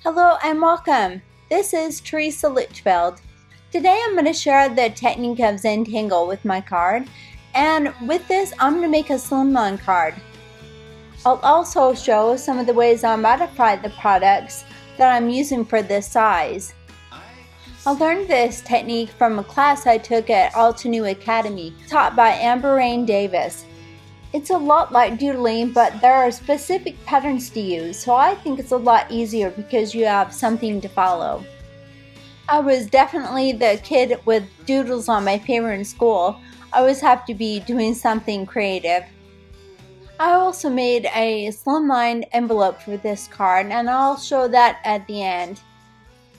Hello and welcome. This is Teresa Litchfield. Today I'm going to share the technique of Zentangle with my card, and with this I'm going to make a slimline card. I'll also show some of the ways I modify the products that I'm using for this size. I learned this technique from a class I took at Altenew Academy, taught by Amber Rain Davis. It's a lot like doodling, but there are specific patterns to use, so I think it's a lot easier because you have something to follow. I was definitely the kid with doodles on my paper in school. I always have to be doing something creative. I also made a slimline envelope for this card, and I'll show that at the end.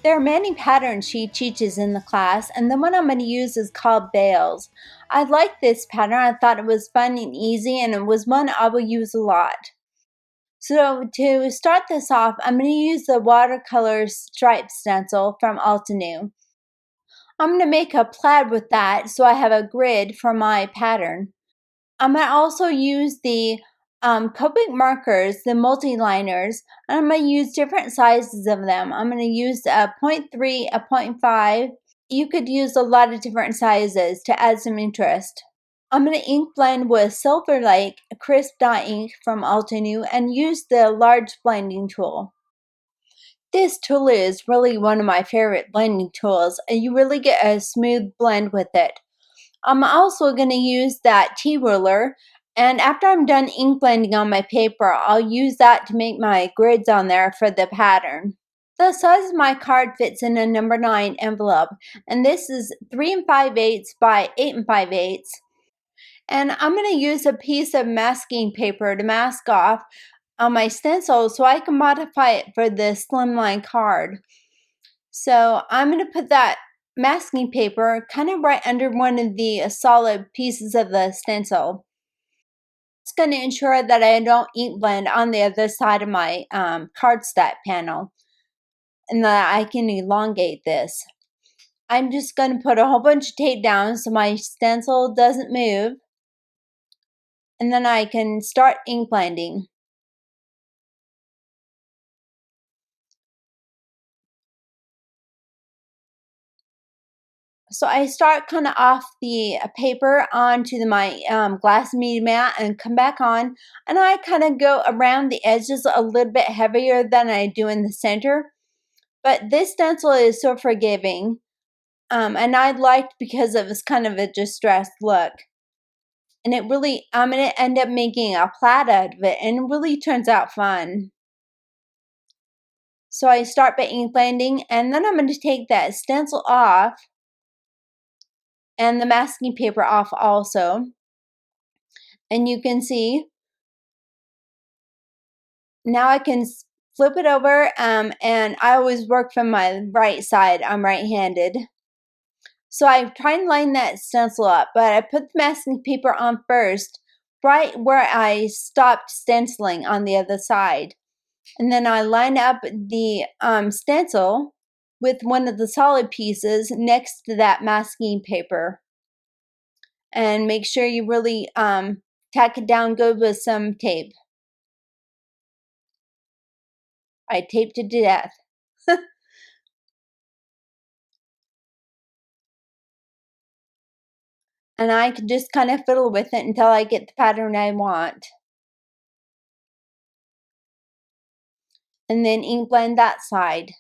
There are many patterns she teaches in the class, and the one I'm going to use is called Bales. I like this pattern. I thought it was fun and easy, and it was one I will use a lot. So to start this off, I'm going to use the Watercolor stripe stencil from Altenew. I'm going to make a plaid with that so I have a grid for my pattern. I'm going to also use the Copic markers, the multi-liners, and I'm going to use different sizes of them. I'm going to use a 0.3, a 0.5. You could use a lot of different sizes to add some interest. I'm going to ink blend with Silver Lake crisp dye ink from Altenew and use the large blending tool. This tool is really one of my favorite blending tools, and you really get a smooth blend with it. I'm also going to use that T-ruler, and after I'm done ink blending on my paper, I'll use that to make my grids on there for the pattern. The size of my card fits in a number 9 envelope, and this is 3 5/8 by 8 5/8. And I'm going to use a piece of masking paper to mask off on my stencil so I can modify it for the slimline card. So I'm going to put that masking paper kind of right under one of the solid pieces of the stencil. It's going to ensure that I don't ink blend on the other side of my cardstock panel, and that I can elongate this. I'm just going to put a whole bunch of tape down so my stencil doesn't move, and then I can start ink blending. So I start kind of off the paper onto my glass media mat and come back on, and I kind of go around the edges a little bit heavier than I do in the center. But this stencil is so forgiving, and I liked because it was kind of a distressed look. And it really, I'm going to end up making a plaid out of it, and it really turns out fun. So I start by ink blending, and then I'm going to take that stencil off and the masking paper off also. And you can see now I can flip it over, and I always work from my right side. I'm right-handed. So I try and line that stencil up, but I put the masking paper on first, right where I stopped stenciling on the other side. And then I line up the stencil with one of the solid pieces next to that masking paper. And make sure you really tack it down good with some tape. I taped it to death. And I can just kind of fiddle with it until I get the pattern I want. And then ink blend that side.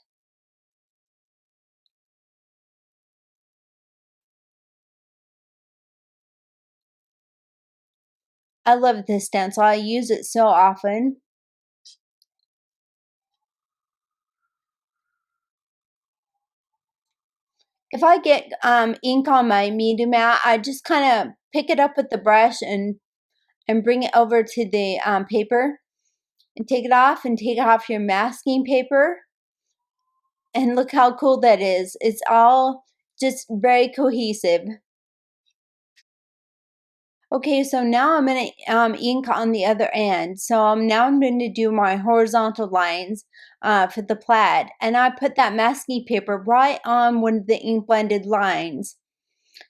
I love this stencil. I use it so often. If I get ink on my media mat, I just kind of pick it up with the brush and bring it over to the paper and take it off, and take off your masking paper. And look how cool that is. It's all just very cohesive. Okay, so now I'm going to ink on the other end. So now I'm going to do my horizontal lines for the plaid. And I put that masking paper right on one of the ink blended lines.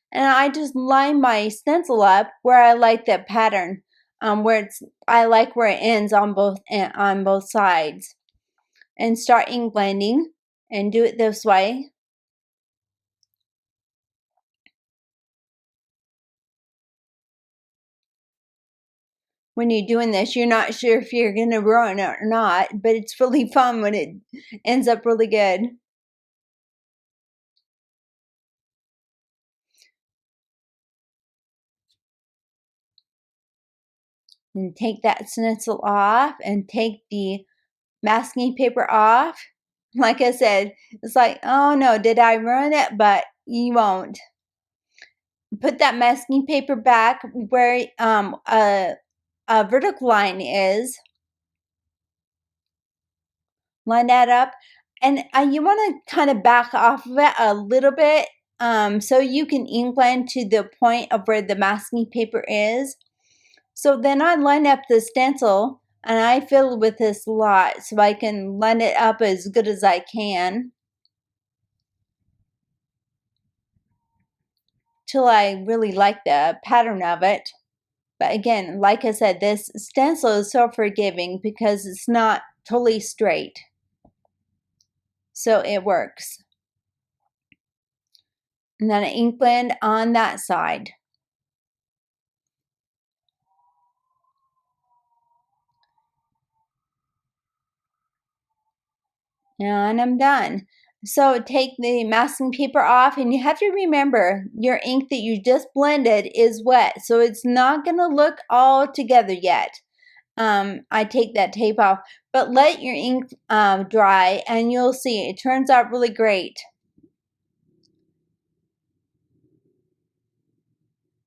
And I just line my stencil up where I like that pattern, I like where it ends on both sides. and start ink blending and do it this way. When you're doing this, you're not sure if you're going to ruin it or not, but it's really fun when it ends up really good. And take that stencil off and take the masking paper off. Like I said, it's like, oh no, did I ruin it? But you won't. Put that masking paper back where a vertical line is. Line that up. And you want to kind of back off of it a little bit so you can ink blend to the point of where the masking paper is. So then I line up the stencil and I fill with this lot so I can line it up as good as I can till I really like the pattern of it. But again, like I said, this stencil is so forgiving because it's not totally straight. So it works. And then I ink blend on that side. And I'm done. So take the masking paper off, and you have to remember your ink that you just blended is wet, so it's not going to look all together yet. I take that tape off, but let your ink dry and you'll see it turns out really great.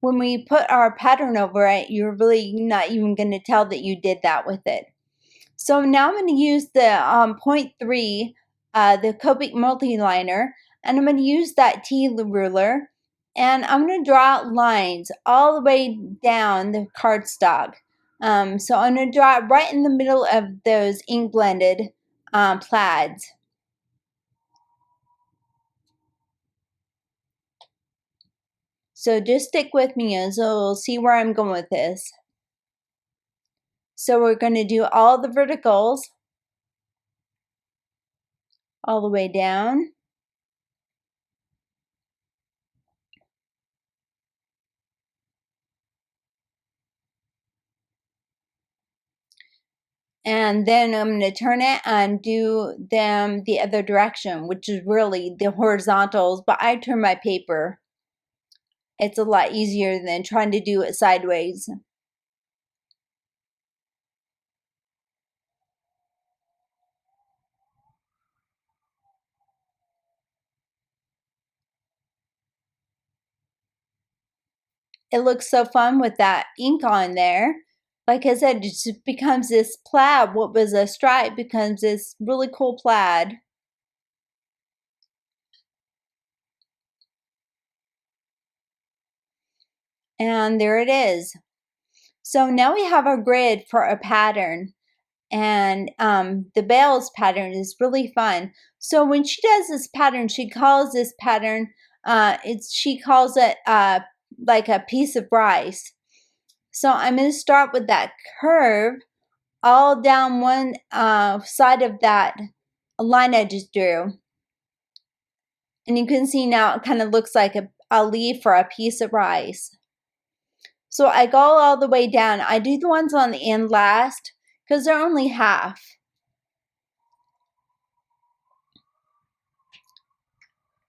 When we put our pattern over it, you're really not even going to tell that you did that with it. So now I'm going to use the 0.3, the Copic multi-liner, and I'm going to use that T ruler, and I'm going to draw lines all the way down the cardstock. So I'm going to draw it right in the middle of those ink blended plaids. So just stick with me and so you'll see where I'm going with this. So we're going to do all the verticals all the way down. And then I'm going to turn it and do them the other direction, which is really the horizontals, but I turn my paper. It's a lot easier than trying to do it sideways. It looks so fun with that ink on there. Like I said, it just becomes this plaid. What was a stripe becomes this really cool plaid. And there it is. So now we have our grid for a pattern. And the Bell's pattern is really fun. So when she does this pattern, she calls this pattern, she calls it like a piece of rice. So I'm going to start with that curve all down one side of that line I just drew. And you can see now it kind of looks like a leaf or a piece of rice. So I go all the way down. I do the ones on the end last because they're only half.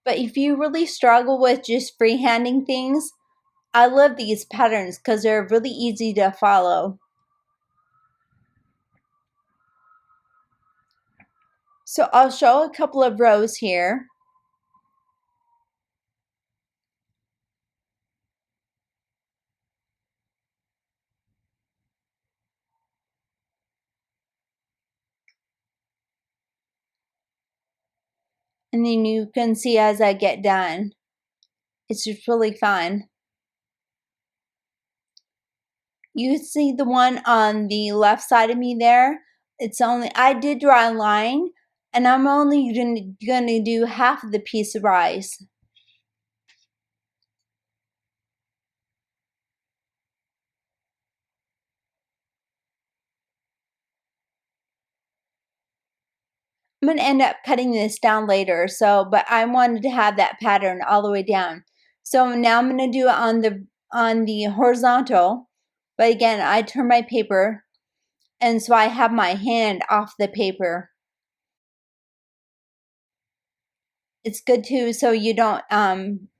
But if you really struggle with just freehanding things, I love these patterns because they're really easy to follow. So I'll show a couple of rows here. And then you can see as I get done. It's just really fun. You see the one on the left side of me there? I did draw a line, and I'm only gonna do half of the piece of rice. I'm going to end up cutting this down later, but I wanted to have that pattern all the way down. So now I'm going to do it on the horizontal, but again, I turn my paper, and so I have my hand off the paper. It's good too, so you don't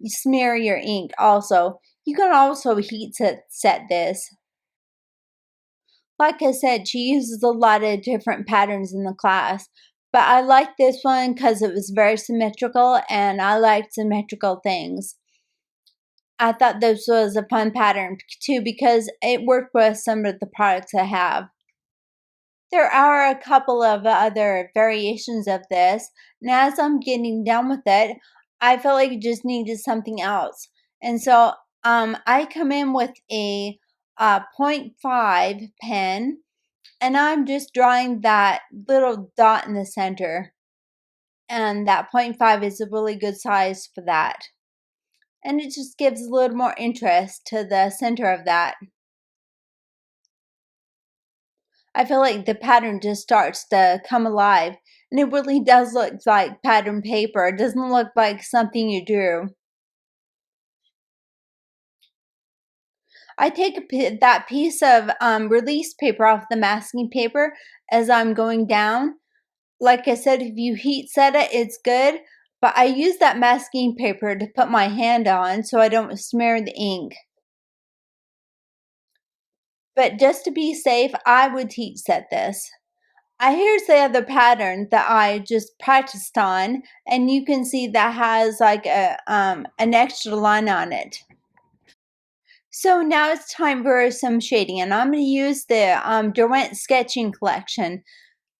smear your ink. Also, you can also heat set this. Like I said, she uses a lot of different patterns in the class, but I like this one because it was very symmetrical, and I liked symmetrical things. I thought this was a fun pattern too because it worked with some of the products I have. There are a couple of other variations of this, and as I'm getting done with it, I felt like it just needed something else. And so I come in with a 0.5 pen, and I'm just drawing that little dot in the center. And that 0.5 is a really good size for that. And it just gives a little more interest to the center of that. I feel like the pattern just starts to come alive, and it really does look like pattern paper. It doesn't look like something you drew. I take that piece of release paper off the masking paper as I'm going down. Like I said, if you heat set it, it's good, but I use that masking paper to put my hand on so I don't smear the ink. But just to be safe, I would heat set this. Here's the other pattern that I just practiced on, and you can see that has like an extra line on it. So now it's time for some shading, and I'm going to use the Derwent sketching collection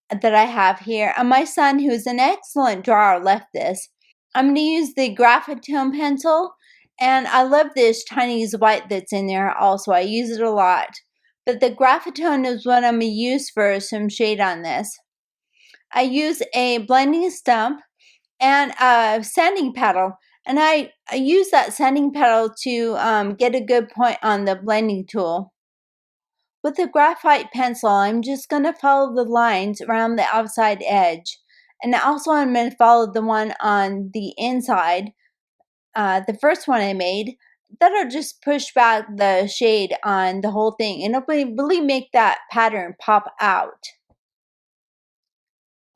that I have here. And my son, who's an excellent drawer, left this. I'm going to use the Graphitone pencil, and I love this Chinese white that's in there also. I use it a lot. But the Graphitone is what I'm going to use for some shade on this. I use a blending stump and a sanding paddle, and I use that sanding paddle to get a good point on the blending tool. With the graphite pencil, I'm just going to follow the lines around the outside edge, and also I'm going to follow the one on the inside, the first one I made. That'll just push back the shade on the whole thing, and it'll really make that pattern pop out.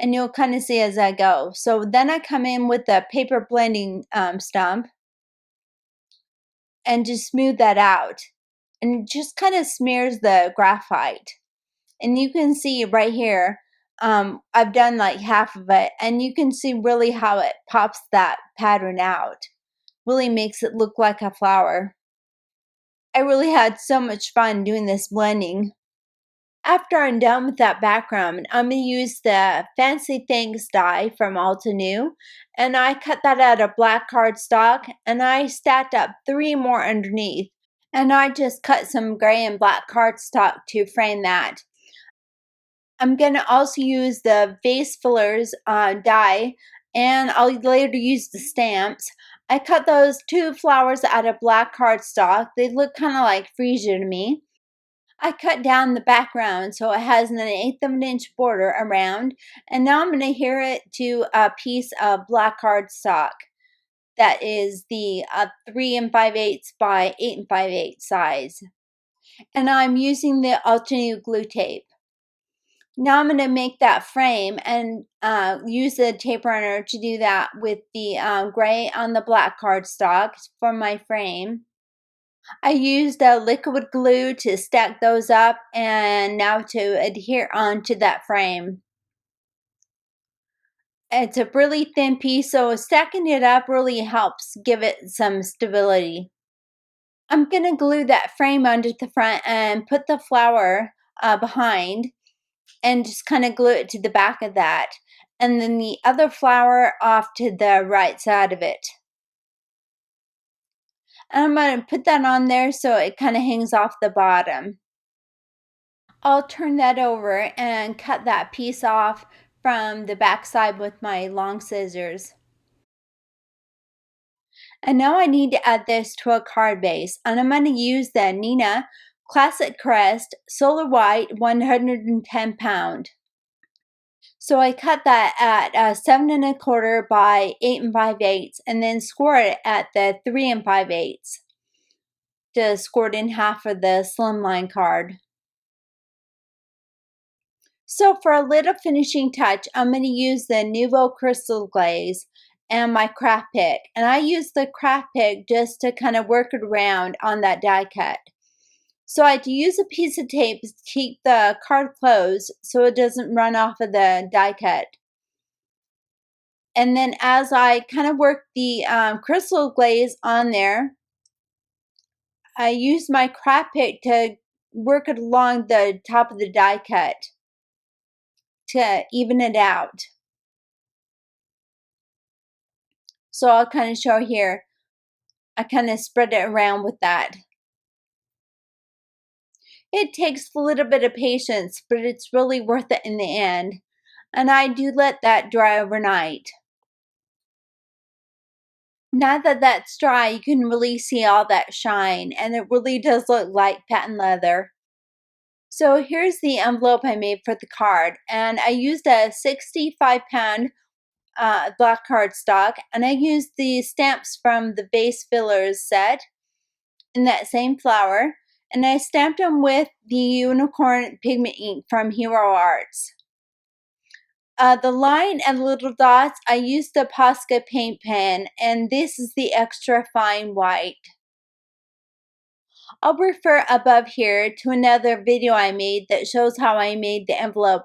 And you'll kind of see as I go. So then I come in with the paper blending stump and just smooth that out. And it just kind of smears the graphite. And you can see right here, I've done like half of it. And you can see really how it pops that pattern out. Really makes it look like a flower. I really had so much fun doing this blending. After I'm done with that background, I'm going to use the Fancy Things die from Altenew, and I cut that out of black cardstock, and I stacked up 3 more underneath, and I just cut some gray and black cardstock to frame that. I'm going to also use the vase fillers die, and I'll later use the stamps. I cut those 2 flowers out of black cardstock. They look kind of like freesia to me. I cut down the background so it has an 1/8 of an inch border around, and now I'm going to adhere it to a piece of black cardstock that is the 3 5/8 by 8 5/8 size. And I'm using the Altenew glue tape. Now I'm going to make that frame and use the tape runner to do that with the gray on the black cardstock for my frame. I used liquid glue to stack those up and now to adhere onto that frame. It's a really thin piece, so stacking it up really helps give it some stability. I'm going to glue that frame onto the front and put the flower behind and just kind of glue it to the back of that. And then the other flower off to the right side of it. And I'm going to put that on there so it kind of hangs off the bottom. I'll turn that over and cut that piece off from the back side with my long scissors. And now I need to add this to a card base, and I'm going to use the Nina Classic Crest Solar White 110 pound. So I cut that at 7 1/4 by 8 5/8 and then score it at the 3 5/8 to score it in half for the Slimline card. So for a little finishing touch, I'm going to use the Nuvo crystal glaze and my craft pick. And I use the craft pick just to kind of work it around on that die cut. So I had to use a piece of tape to keep the card closed so it doesn't run off of the die cut. And then as I kind of work the crystal glaze on there, I use my craft pick to work it along the top of the die cut to even it out. So I'll kind of show here. I kind of spread it around with that. It takes a little bit of patience, but it's really worth it in the end. And I do let that dry overnight. Now that that's dry, you can really see all that shine, and it really does look like patent leather. So here's the envelope I made for the card, and I used a 65-pound black cardstock, and I used the stamps from the Base Fillers set in that same flower, and I stamped them with the unicorn pigment ink from Hero Arts. The line and little dots, I used the Posca paint pen, and this is the extra fine white. I'll refer above here to another video I made that shows how I made the envelope.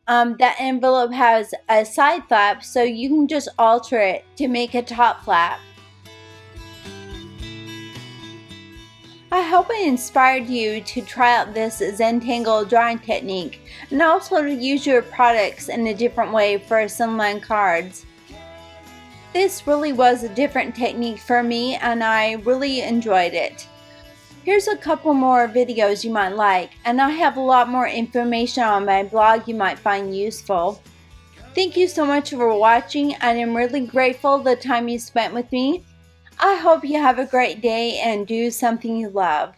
That envelope has a side flap, so you can just alter it to make a top flap. I hope I inspired you to try out this Zentangle drawing technique and also to use your products in a different way for Slimline cards. This really was a different technique for me and I really enjoyed it. Here's a couple more videos you might like, and I have a lot more information on my blog you might find useful. Thank you so much for watching, and I'm really grateful the time you spent with me. I hope you have a great day and do something you love.